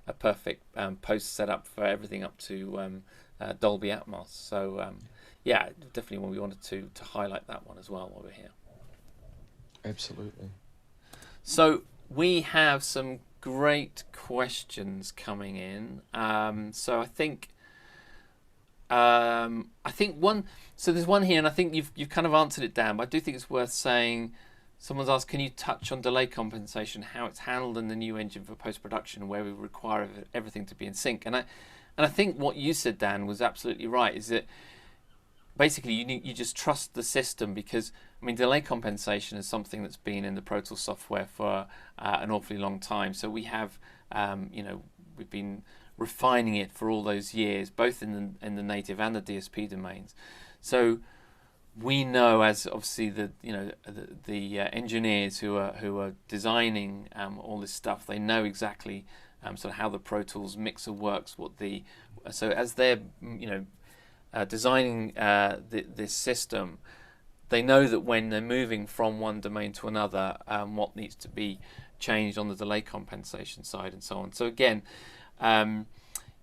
a perfect post setup for everything up to Dolby Atmos. So yeah, definitely when we wanted to highlight that one as well while we're here. Absolutely. So we have some great questions coming in. So I think one. So there's one here, and I think you've kind of answered it, Dan. But I do think it's worth saying. Someone's asked, can you touch on delay compensation, how it's handled in the new engine for post-production, where we require everything to be in sync? And I think what you said, Dan, was absolutely right. Is that basically you just trust the system, because I mean delay compensation is something that's been in the Pro Tools software for an awfully long time. So we have we've been refining it for all those years, both in the native and the DSP domains. So we know, as obviously the engineers who are designing all this stuff, they know exactly sort of how the Pro Tools mixer works. So as they're designing this system, they know that when they're moving from one domain to another, what needs to be changed on the delay compensation side and so on. So again,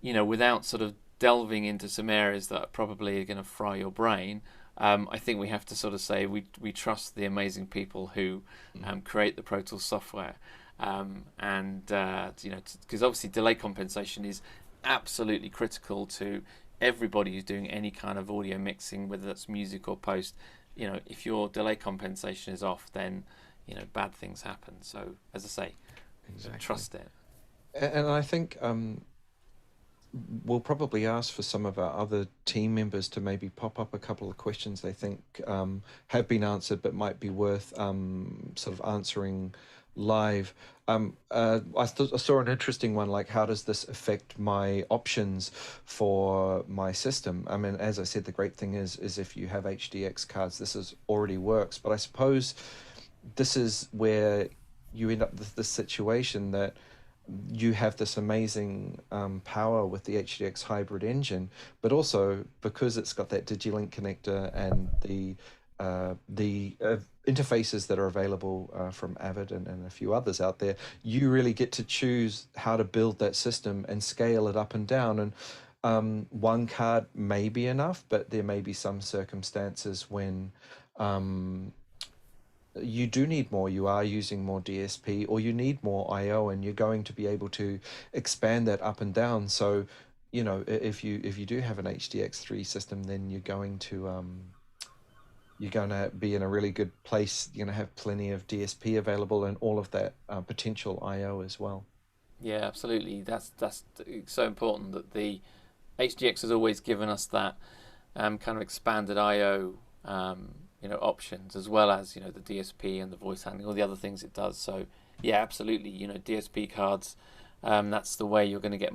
without sort of delving into some areas that are probably going to fry your brain, I think we have to sort of say we trust the amazing people who create the Pro Tools software, because obviously delay compensation is absolutely critical to everybody who's doing any kind of audio mixing, whether that's music or post. If your delay compensation is off, then bad things happen. So as I say, exactly. Trust it. And I think we'll probably ask for some of our other team members to maybe pop up a couple of questions they think have been answered but might be worth sort of answering live. I saw an interesting one, like, how does this affect my options for my system? I mean, as I said, the great thing is if you have HDX cards, this already works. But I suppose this is where you end up with this situation that you have this amazing power with the HDX hybrid engine, but also because it's got that DigiLink connector and the interfaces that are available from Avid and a few others out there, you really get to choose how to build that system and scale it up and down. And one card may be enough, but there may be some circumstances when you do need more, you are using more DSP, or you need more IO, and you're going to be able to expand that up and down. So, if you do have an HDX3 system, then you're going to be in a really good place. You're going to have plenty of DSP available and all of that potential IO as well. Yeah, absolutely. That's so important that the HDX has always given us that kind of expanded IO options, as well as the DSP and the voice handling, all the other things it does. So yeah, absolutely. DSP cards, that's the way you're going to get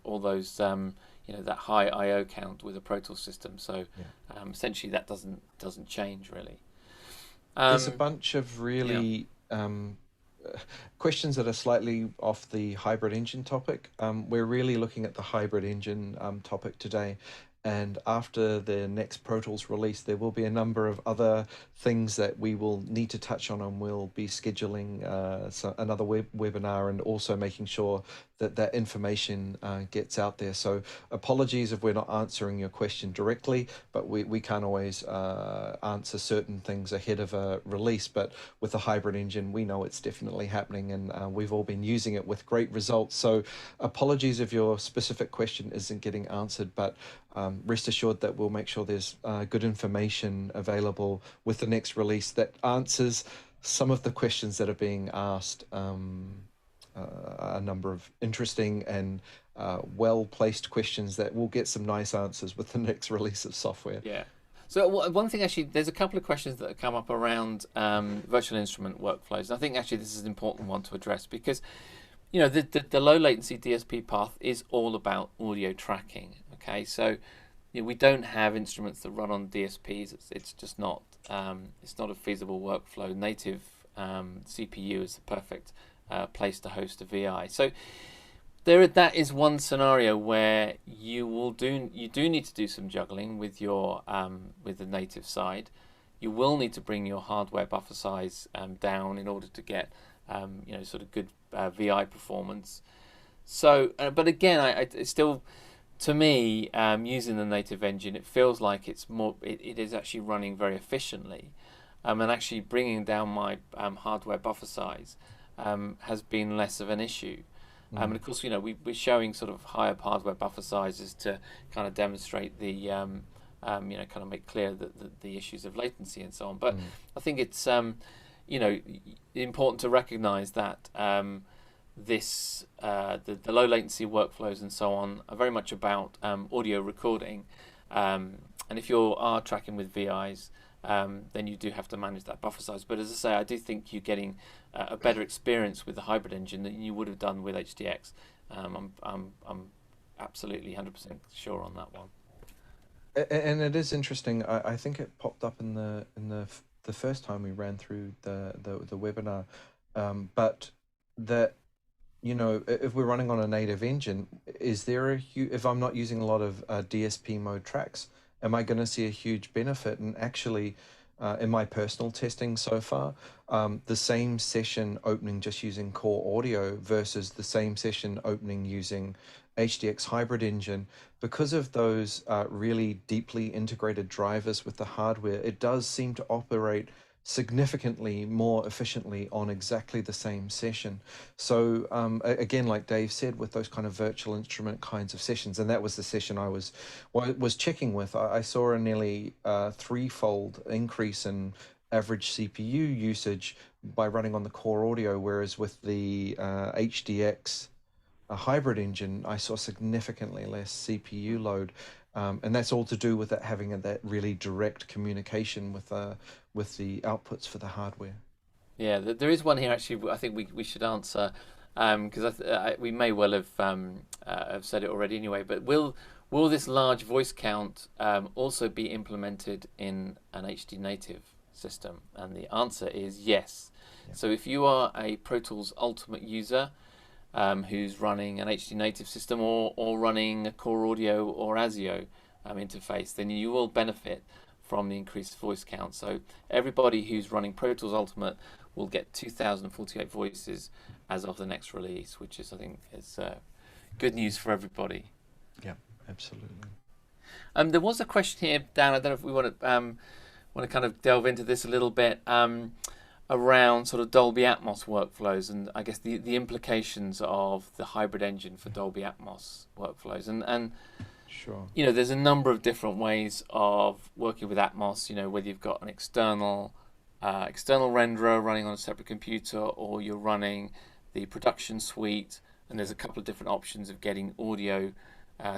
all those that high IO count with a Pro Tools system. So yeah. Essentially that doesn't change really. There's a bunch of really questions that are slightly off the hybrid engine topic. We're really looking at the hybrid engine topic today. And after the next Pro Tools release, there will be a number of other things that we will need to touch on, and we'll be scheduling another webinar, and also making sure that that information gets out there. So apologies if we're not answering your question directly, but we can't always answer certain things ahead of a release. But with the hybrid engine, we know it's definitely happening, and we've all been using it with great results. So apologies if your specific question isn't getting answered, but rest assured that we'll make sure there's good information available with the next release that answers some of the questions that are being asked. A number of interesting and well-placed questions that will get some nice answers with the next release of software. Yeah. So one thing, actually, there's a couple of questions that have come up around virtual instrument workflows. And I think actually this is an important one to address, because the low latency DSP path is all about audio tracking. Okay, so we don't have instruments that run on DSPs. It's just not it's not a feasible workflow. Native CPU is the perfect place to host a VI. So that is one scenario where you do need to do some juggling with your with the native side. You will need to bring your hardware buffer size down in order to get sort of good VI performance. So, but again, it's still, to me, using the native engine, it feels like it's more. It is actually running very efficiently, and actually bringing down my hardware buffer size has been less of an issue. And of course, we're showing sort of higher hardware buffer sizes to kind of demonstrate the, kind of make clear the issues of latency and so on. But I think it's, important to recognise that the low latency workflows and so on are very much about audio recording. And if you are tracking with VIs, then you do have to manage that buffer size. But as I say, I do think you're getting a better experience with the hybrid engine than you would have done with HDX. I'm absolutely 100% sure on that one. And it is interesting. I think it popped up in the first time we ran through the webinar, but that if we're running on a native engine, is there if I'm not using a lot of DSP mode tracks, am I going to see a huge benefit? And actually, in my personal testing so far, the same session opening just using core audio versus the same session opening using HDX hybrid engine, because of those really deeply integrated drivers with the hardware, it does seem to operate significantly more efficiently on exactly the same session. So again, like Dave said, with those kind of virtual instrument kinds of sessions, and that was the session I was checking with, I saw a nearly threefold increase in average CPU usage by running on the core audio, whereas with the HDX hybrid engine, I saw significantly less CPU load. And that's all to do with it having that really direct communication with the outputs for the hardware. Yeah, there is one here actually. I think we should answer, because we may well have said it already anyway. But will this large voice count also be implemented in an HD native system? And the answer is yes. Yeah. So if you are a Pro Tools Ultimate user who's running an HD native system or running a core audio or ASIO interface, then you will benefit from the increased voice count. So everybody who's running Pro Tools Ultimate will get 2048 voices as of the next release, which is, I think, is good news for everybody. Yeah, absolutely. There was a question here, Dan. I don't know if we want to kind of delve into this a little bit. Around sort of Dolby Atmos workflows, and I guess the implications of the hybrid engine for Dolby Atmos workflows, and sure, there's a number of different ways of working with Atmos. Whether you've got an external renderer running on a separate computer, or you're running the production suite, and there's a couple of different options of getting audio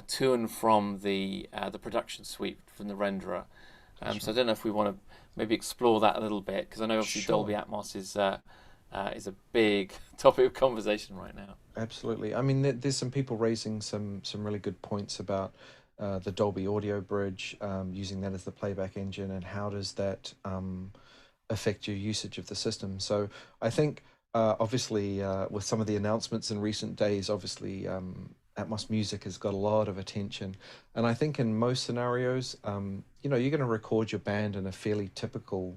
to and from the production suite from the renderer. Sure. So I don't know if we want to maybe explore that a little bit, because I know obviously Sure. Dolby Atmos is a big topic of conversation right now. Absolutely. I mean, there's some people raising some really good points about the Dolby Audio Bridge, using that as the playback engine, and how does that affect your usage of the system. So I think obviously with some of the announcements in recent days, obviously Atmos music has got a lot of attention. And I think in most scenarios, you know, you're going to record your band in a fairly typical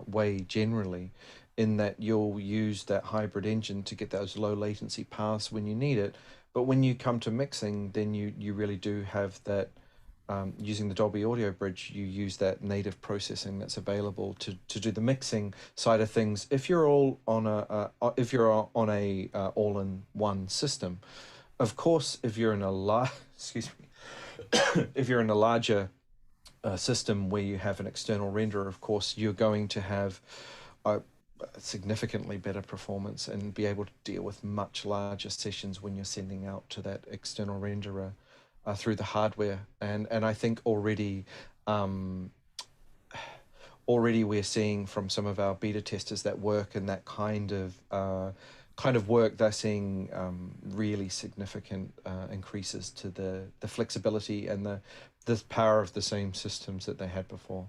way generally, in that you'll use that hybrid engine to get those low latency paths when you need it. But when you come to mixing, then you really do have that, using the Dolby Audio Bridge, you use that native processing that's available to do the mixing side of things. If you're all on if you're on a all-in-one system, of course, if you're in a excuse me, if you're in a larger system where you have an external renderer, of course, you're going to have a significantly better performance and be able to deal with much larger sessions when you're sending out to that external renderer through the hardware. And I think already we're seeing from some of our beta testers that work in that kind of work, they're seeing really significant increases to the flexibility and the power of the same systems that they had before.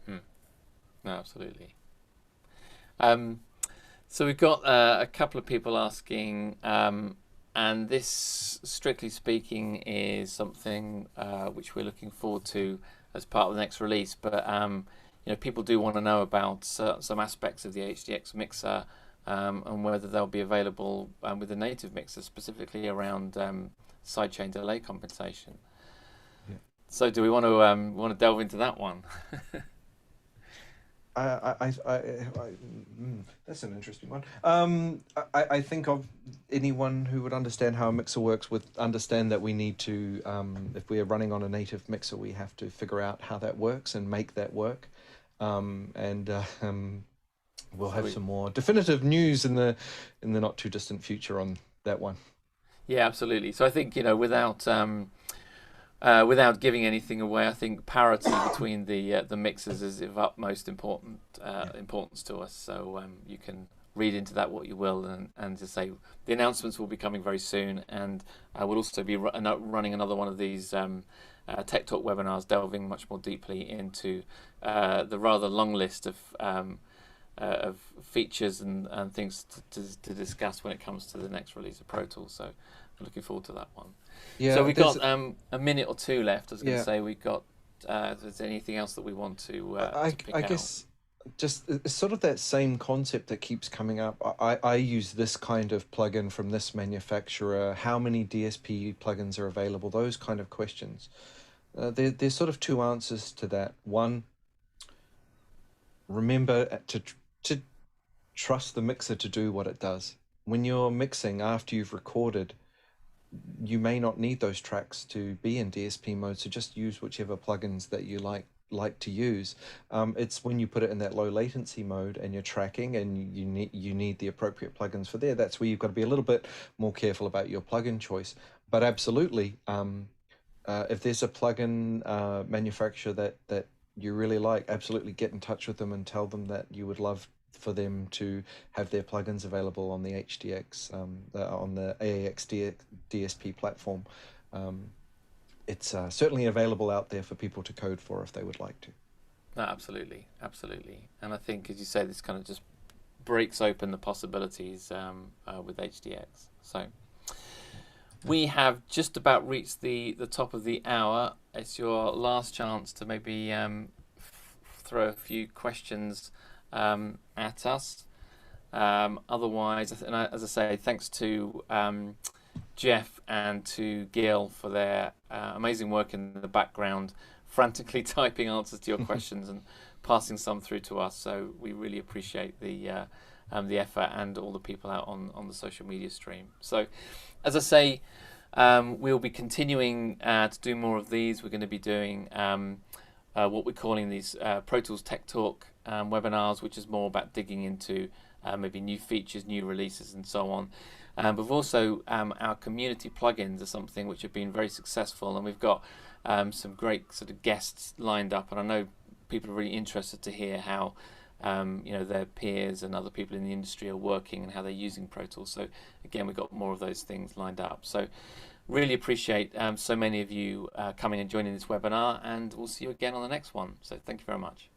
No, absolutely. So we've got a couple of people asking, and this, strictly speaking, is something which we're looking forward to as part of the next release. But you know, people do want to know about some aspects of the HDX mixer, and whether they'll be available with the native mixer, specifically around sidechained LA compensation. Yeah. So, do we want to delve into that one? That's an interesting one. I think of anyone who would understand how a mixer works would understand that we need to, if we are running on a native mixer, we have to figure out how that works and make that work. We'll have some more definitive news in the not too distant future on that one. Yeah, absolutely. So I think, you know, without giving anything away, I think parity between the mixers is of utmost importance to us. So you can read into that what you will, and to say the announcements will be coming very soon, and we'll also be running another one of these Tech Talk webinars, delving much more deeply into the rather long list of features and things to discuss when it comes to the next release of Pro Tools. So I'm looking forward to that one. Yeah, so we've got a minute or two left. I was going to say we've got. If there's anything else that we want to pick I guess just it's sort of that same concept that keeps coming up. I use this kind of plugin from this manufacturer. How many DSP plugins are available? Those kind of questions. There's sort of two answers to that. One, remember to trust the mixer to do what it does. When you're mixing after you've recorded, you may not need those tracks to be in DSP mode, so just use whichever plugins that you like to use. It's when you put it in that low latency mode and you're tracking and you need the appropriate plugins for there, that's where you've got to be a little bit more careful about your plugin choice. But absolutely, if there's a plugin manufacturer that you really like, absolutely get in touch with them and tell them that you would love for them to have their plugins available on the HDX, on the AAX DSP platform. It's certainly available out there for people to code for if they would like to. No, absolutely. And I think, as you say, this kind of just breaks open the possibilities with HDX. So we have just about reached the top of the hour. It's your last chance to maybe throw a few questions at us. Otherwise, and as I say, thanks to Jeff and to Gil for their amazing work in the background, frantically typing answers to your questions and passing some through to us. So we really appreciate the effort, and all the people out on the social media stream. So, as I say, we'll be continuing to do more of these. We're going to be doing what we're calling these Pro Tools Tech Talk webinars, which is more about digging into maybe new features, new releases, and so on. But also our community plugins are something which have been very successful, and we've got some great sort of guests lined up. And I know people are really interested to hear how their peers and other people in the industry are working and how they're using Pro Tools. So again, we've got more of those things lined up. So really appreciate so many of you coming and joining this webinar, and we'll see you again on the next one. So thank you very much.